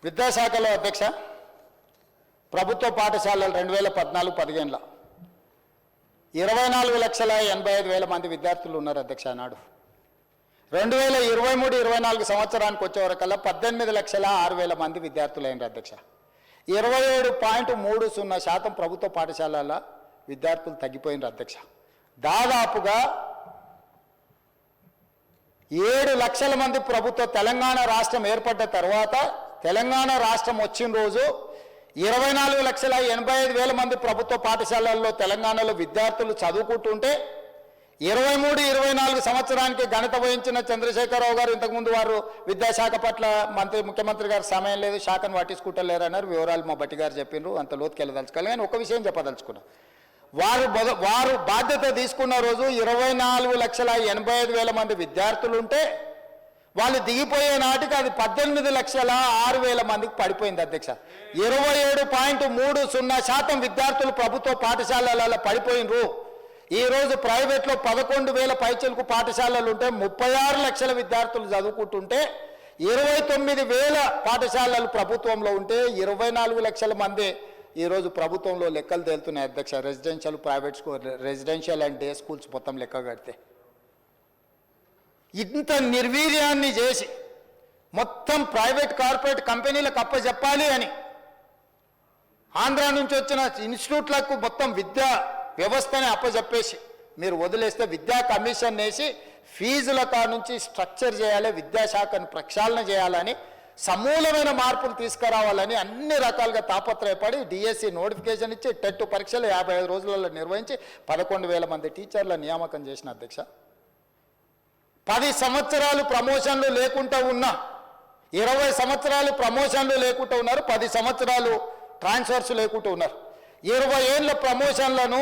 విద్యాశాఖలో అధ్యక్ష ప్రభుత్వ పాఠశాలలు 2014-15లో 24,85,000 మంది విద్యార్థులు ఉన్నారు అధ్యక్ష. నాడు 2023-24 సంవత్సరానికి వచ్చేవరకల్లా 18,06,000 మంది విద్యార్థులు అయినారు అధ్యక్ష. 27.30% ప్రభుత్వ పాఠశాలల విద్యార్థులు తగ్గిపోయినారు అధ్యక్ష. దాదాపుగా 7 లక్షల మంది ప్రభుత్వ తెలంగాణ రాష్ట్రం ఏర్పడ్డ తర్వాత తెలంగాణ రాష్ట్రం వచ్చిన రోజు 24,85,000 మంది ప్రభుత్వ పాఠశాలల్లో తెలంగాణలో విద్యార్థులు చదువుకుంటుంటే 23-24 సంవత్సరానికి ఘనత వహించిన చంద్రశేఖరరావు గారు ఇంతకుముందు వారు విద్యాశాఖ పట్ల ముఖ్యమంత్రి గారు సమయం లేదు, శాఖను పట్టించుకుంటలేరు అన్నారు. వివరాలు మా బట్టి గారు చెప్పిండ్రు, అంత లోతుకెళ్ళదలుచుకోవాలి. కానీ ఒక విషయం చెప్పదలుచుకున్నా, వారు బాధ్యత తీసుకున్న రోజు 24,85,000 మంది విద్యార్థులు ఉంటే వాళ్ళు దిగిపోయే నాటికి అది 18,06,000 మందికి పడిపోయింది అధ్యక్ష. 27.30% విద్యార్థులు ప్రభుత్వ పాఠశాలలలో పడిపోయినరు. ఈరోజు ప్రైవేట్లో 11,000 పైచలకు పాఠశాలలు ఉంటే 36 లక్షల విద్యార్థులు చదువుకుంటుంటే 29,000 పాఠశాలలు ప్రభుత్వంలో ఉంటే 24 లక్షల మంది ఈరోజు ప్రభుత్వంలో లెక్కలు తేలుతున్నాయి అధ్యక్ష. Residential, private school, residential and day schools మొత్తం లెక్క కడితే ఇంత నిర్వీర్యాన్ని చేసి మొత్తం ప్రైవేట్ కార్పొరేట్ కంపెనీలకు అప్పచెప్పాలి అని ఆంధ్ర నుంచి వచ్చిన ఇన్స్టిట్యూట్లకు మొత్తం విద్యా వ్యవస్థని అప్పచెప్పేసి మీరు వదిలేస్తే విద్యా కమిషన్ వేసి ఫీజుల నుంచి స్ట్రక్చర్ చేయాలి, విద్యాశాఖను ప్రక్షాళన చేయాలని సమూలమైన మార్పులు తీసుకురావాలని అన్ని రకాలుగా తాపత్రయపడి డిఎస్సి నోటిఫికేషన్ ఇచ్చి టెట్ పరీక్షలు 55 రోజులలో నిర్వహించి 11,000 మంది టీచర్ల నియామకం చేసిన అధ్యక్ష. 10 సంవత్సరాలు ప్రమోషన్లు లేకుండా ఉన్నా 20 సంవత్సరాలు ప్రమోషన్లు లేకుండా ఉన్నారు, 10 సంవత్సరాలు ట్రాన్స్ఫర్స్ లేకుండా ఉన్నారు. 20 ఏళ్ళ ప్రమోషన్లను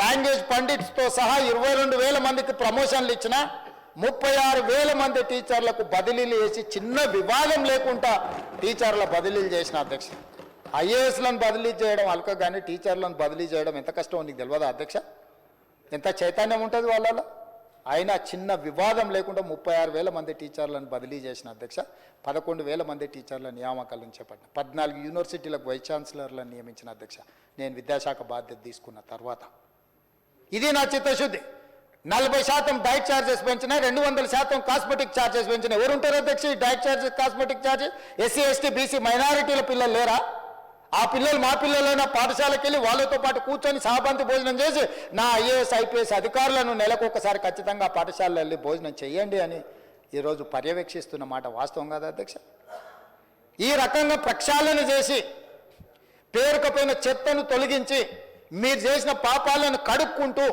లాంగ్వేజ్ పండిట్స్తో సహా 22,000 మందికి ప్రమోషన్లు ఇచ్చిన 36,000 మంది టీచర్లకు బదిలీలు చేసి చిన్న వివాదం లేకుండా టీచర్ల బదిలీలు చేసిన అధ్యక్ష. ఐఏఎస్లను బదిలీ చేయడం అల్క, కానీ టీచర్లను బదిలీ చేయడం ఎంత కష్టమో నీకు తెలియదా అధ్యక్ష? ఎంత చైతన్యం ఉంటుంది వాళ్ళలో? అయినా చిన్న వివాదం లేకుండా 36,000 మంది టీచర్లను బదిలీ చేసిన అధ్యక్ష. 11,000 మంది టీచర్ల నియామకాలను చేపట్టిన, 14 యూనివర్సిటీలకు వైస్ ఛాన్సలర్లను నియమించిన అధ్యక్ష నేను విద్యాశాఖ బాధ్యత తీసుకున్న తర్వాత. ఇది నా చిత్తశుద్ధి. 40% డైట్ ఛార్జెస్ పెంచిన, 200% కాస్మెటిక్ ఛార్జెస్ పెంచిన. ఎవరు ఉంటారు అధ్యక్ష ఈ diet charges, cosmetic charges? SC, ST, BC మైనారిటీల పిల్లలు లేరా? ఆ పిల్లలు మా పిల్లలైనా పాఠశాలకు వెళ్ళి వాళ్ళతో పాటు కూర్చొని సహబంతి భోజనం చేసి నా ఐఏఎస్ ఐపీఎస్ అధికారులను నెలకొకసారి ఖచ్చితంగా పాఠశాలలో వెళ్ళి భోజనం చేయండి అని ఈరోజు పర్యవేక్షిస్తున్న మాట వాస్తవం కాదా అధ్యక్ష? ఈ రకంగా ప్రక్షాళన చేసి పేరుకపోయిన చెత్తను తొలగించి మీరు చేసిన పాపాలను కడుక్కుంటూ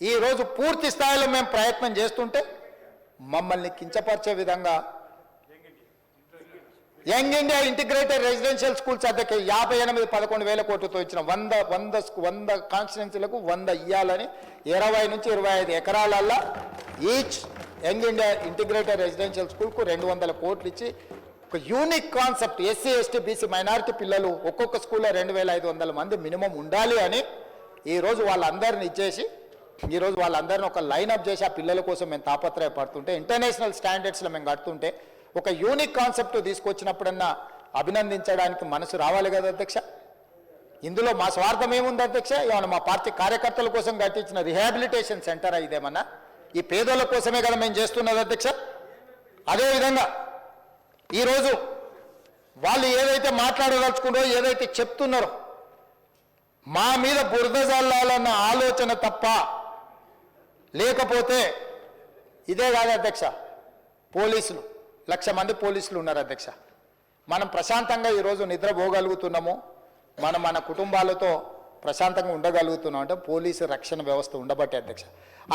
ఈరోజు పూర్తి స్థాయిలో మేము ప్రయత్నం చేస్తుంటే మమ్మల్ని కించపరిచే విధంగా young India integrated residential schools అద్దెకి 58-11,000 కోట్లతో ఇచ్చిన 100 కాన్స్టిట్యున్సీలకు 100 ఇయ్యాలని 20 నుంచి 25 ఎకరాలల్లో each young India integrated residential స్కూల్కు 200 కోట్లు ఇచ్చి ఒక unique concept, SC, ST, BC minority పిల్లలు ఒక్కొక్క స్కూల్లో 2,500 మంది మినిమం ఉండాలి అని ఈరోజు వాళ్ళందరిని ఇచ్చేసి ఈరోజు వాళ్ళందరినీ ఒక లైనప్ చేసి ఆ పిల్లల కోసం మేము తాపత్రయపడుతుంటే ఇంటర్నేషనల్ స్టాండర్డ్స్లో మేము కడుతుంటే ఒక యూనిక్ కాన్సెప్ట్ తీసుకొచ్చినప్పుడన్నా అభినందించడానికి మనసు రావాలి కదా అధ్యక్ష. ఇందులో మా స్వార్థం ఏముంది అధ్యక్ష? ఏమన్నా మా పార్టీ కార్యకర్తల కోసం కట్టించిన రిహాబిలిటేషన్ సెంటరా ఇదేమన్నా? ఈ పేదోళ్ళ కోసమే కదా మేము చేస్తున్నది అధ్యక్ష. అదేవిధంగా ఈరోజు వాళ్ళు ఏదైతే మాట్లాడదలుచుకున్నారో, ఏదైతే చెప్తున్నారో మా మీద బురద జల్లాలన్న ఆలోచన తప్ప లేకపోతే ఇదే కాదు అధ్యక్ష. పోలీసులు 1,00,000 మంది పోలీసులు ఉన్నారు అధ్యక్ష. మనం ప్రశాంతంగా ఈరోజు నిద్రపోగలుగుతున్నాము, మన కుటుంబాలతో ప్రశాంతంగా ఉండగలుగుతున్నాం అంటే పోలీసు రక్షణ వ్యవస్థ ఉండబట్టే అధ్యక్ష.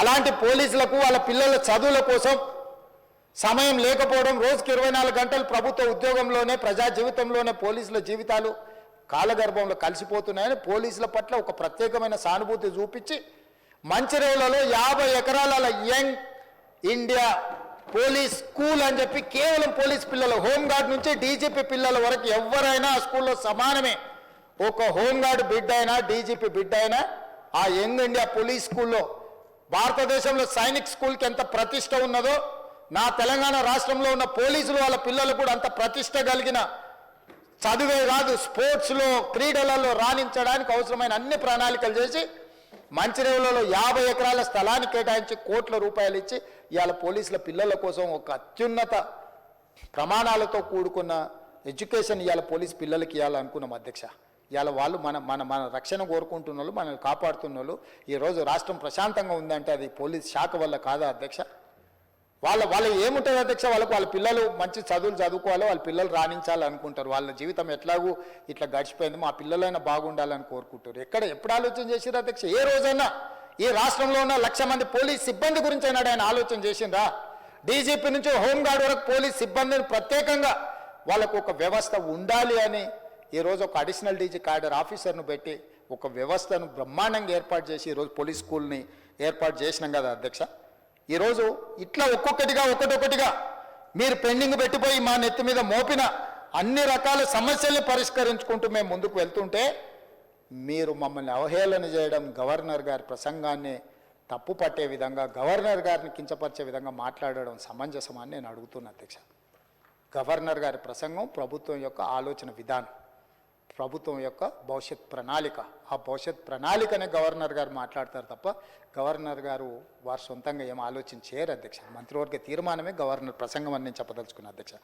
అలాంటి పోలీసులకు వాళ్ళ పిల్లల చదువుల కోసం సమయం లేకపోవడం, రోజుకి 24 గంటలు ప్రభుత్వ ఉద్యోగంలోనే ప్రజా జీవితంలోనే పోలీసుల జీవితాలు కాలగర్భంలో కలిసిపోతున్నాయని పోలీసుల పట్ల ఒక ప్రత్యేకమైన సానుభూతి చూపించి మంచిర్యాలలో 50 ఎకరాల యంగ్ ఇండియా పోలీస్ స్కూల్ అని చెప్పి కేవలం పోలీస్ పిల్లలు, హోంగార్డ్ నుంచి డీజీపీ పిల్లల వరకు ఎవరైనా ఆ స్కూల్లో సమానమే. ఒక హోంగార్డ్ బిడ్డ అయినా డీజీపీ బిడ్డ అయినా ఆ యంగ్ ఇండియా పోలీస్ స్కూల్లో భారతదేశంలో సైనిక్ స్కూల్కి ఎంత ప్రతిష్ట ఉన్నదో నా తెలంగాణ రాష్ట్రంలో ఉన్న పోలీసులు వాళ్ళ పిల్లలు కూడా అంత ప్రతిష్ట కలిగిన చదువే కాదు స్పోర్ట్స్లో క్రీడలలో రాణించడానికి అవసరమైన అన్ని ప్రణాళికలు చేసి మంచిర్యాలలో 50 ఎకరాల స్థలాన్ని కేటాయించి కోట్ల రూపాయలు ఇచ్చి ఇవాళ పోలీసుల పిల్లల కోసం ఒక అత్యున్నత ప్రమాణాలతో కూడుకున్న ఎడ్యుకేషన్ ఇవాళ పోలీస్ పిల్లలకి ఇవ్వాలనుకున్నాం అధ్యక్ష. ఇవాళ వాళ్ళు మన రక్షణ కోరుకుంటున్న వాళ్ళు, మనల్ని కాపాడుతున్న వాళ్ళు. ఈరోజు రాష్ట్రం ప్రశాంతంగా ఉందంటే అది పోలీస్ శాఖ వల్ల కాదా అధ్యక్ష? వాళ్ళు ఏముంటుంది అధ్యక్ష? వాళ్ళ పిల్లలు మంచి చదువులు చదువుకోవాలి, వాళ్ళ పిల్లలు రాణించాలి అనుకుంటారు. వాళ్ళ జీవితం ఎట్లాగూ ఇట్లా గడిచిపోయింది, మా పిల్లలైనా బాగుండాలని కోరుకుంటారు. ఎప్పుడు ఆలోచన చేసిరా అధ్యక్ష? ఏ రోజైనా ఈ రాష్ట్రంలో ఉన్న 1,00,000 మంది పోలీస్ సిబ్బంది గురించి అయినాడు ఆయన ఆలోచన చేసిందా? డీజీపీ నుంచి హోంగార్డ్ వరకు పోలీస్ సిబ్బందిని ప్రత్యేకంగా వాళ్ళకు ఒక వ్యవస్థ ఉండాలి అని ఈరోజు ఒక అడిషనల్ డీజీ క్యాడర్ ఆఫీసర్ను పెట్టి ఒక వ్యవస్థను బ్రహ్మాండంగా ఏర్పాటు చేసి ఈరోజు పోలీస్ స్కూల్ని ఏర్పాటు చేసినాం కదా అధ్యక్ష. ఈరోజు ఇట్లా ఒక్కొక్కటిగా మీరు పెండింగ్ పెట్టిపోయి మా నెత్తి మీద మోపిన అన్ని రకాల సమస్యల్ని పరిష్కరించుకుంటూ మేము ముందుకు వెళ్తుంటే మీరు మమ్మల్ని అవహేళన చేయడం, గవర్నర్ గారి ప్రసంగాన్ని తప్పు పట్టే విధంగా, గవర్నర్ గారిని కించపరిచే విధంగా మాట్లాడడం సమంజసమని నేను అడుగుతున్నా అధ్యక్ష. గవర్నర్ గారి ప్రసంగం ప్రభుత్వం యొక్క ఆలోచన విధానం, ప్రభుత్వం యొక్క భవిష్యత్ ప్రణాళిక. ఆ భవిష్యత్ ప్రణాళికనే గవర్నర్ గారు మాట్లాడతారు తప్ప గవర్నర్ గారు వారు సొంతంగా ఏం ఆలోచన చేయరు అధ్యక్ష. మంత్రివర్గ తీర్మానమే గవర్నర్ ప్రసంగం అని నేను చెప్పదలుచుకున్నాను అధ్యక్ష.